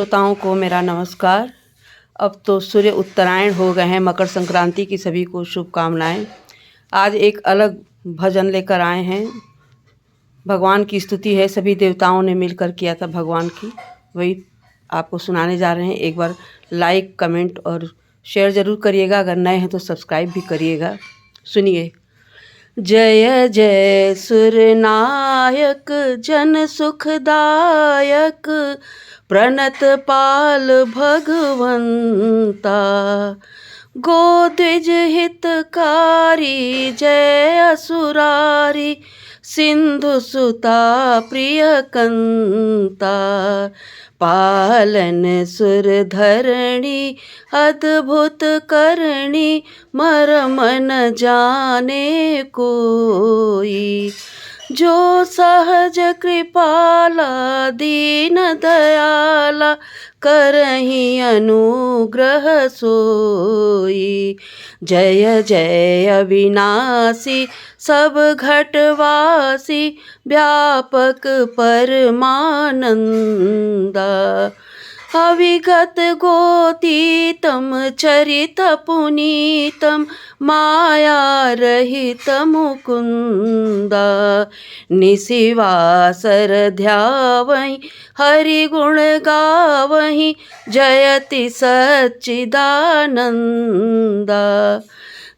श्रोताओं को मेरा नमस्कार। अब तो सूर्य उत्तरायण हो गए हैं। मकर संक्रांति की सभी को शुभकामनाएं। आज एक अलग भजन लेकर आए हैं। भगवान की स्तुति है, सभी देवताओं ने मिलकर किया था भगवान की, वही आपको सुनाने जा रहे हैं। एक बार लाइक, कमेंट और शेयर ज़रूर करिएगा। अगर नए हैं तो सब्सक्राइब भी करिएगा। सुनिए। जय जय सुरनायक जन सुखदायक, प्रणत पाल भगवंता। गोद्विज हितकारी जय असुरारी, सिंधु सुता प्रियकंता। पालन सुर धरणी अद्भुत करणी, मरम न जाने कोई। जो सहज कृपाला दीन दयाला, करहि अनुग्रह सोई। जय जय अविनाशी सब घटवासी, व्यापक परमानंदा। अविगत गोतीतम चरित पुनीतम, माया रहित मुकुंदा। निशिवासर ध्यावहि हरि गुण गावहि, जयति सच्चिदानंदा।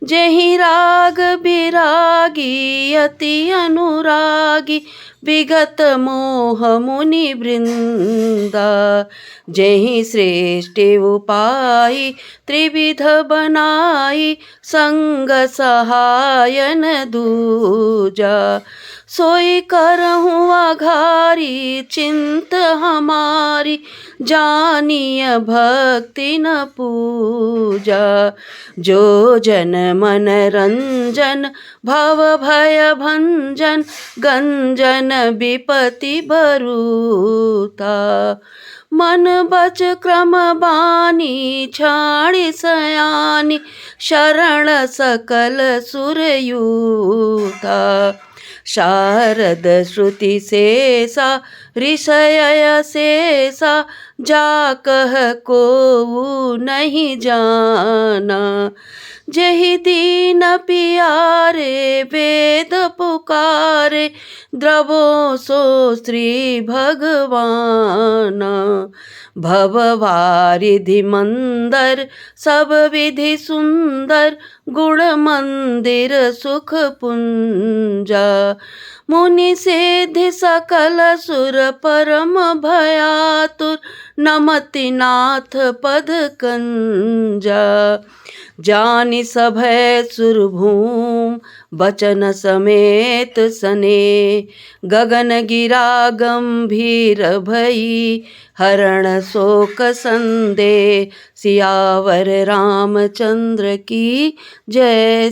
जेहि राग बिरागी अति अनुरागी, विगत मोह मुनि वृंदा। जेहि श्रेष्ठ उपाय त्रिविध बनाई, संग सहायन दूजा। सोई करहूँ आघारी चिंत हमारी, जानिय भक्ति न पूजा। जो जन मन रंजन भव भय भंजन, गंजन विपति बरूता। मन बच क्रम बानी छाणी सयानी, शरण सकल सुरयूता। शारद श्रुति शेषा ऋषय शेषा, जा कह को नहीं जाना। जेहि दीन पियारे वेद पुकारे, द्रवो सो श्री भगवाना। भववारिधि मंदर सब विधि सुंदर, गुण मंदिर सुख पुंजा। मुनि सिद्धि सकल सुर परम भयातुर, नमति नाथ पद कंजा। जानि सभय सुरभूम बचन समेत सने, गगन गिरा गंभीर भई, हरण शोक संदेह। सियावर रामचंद्र की जय।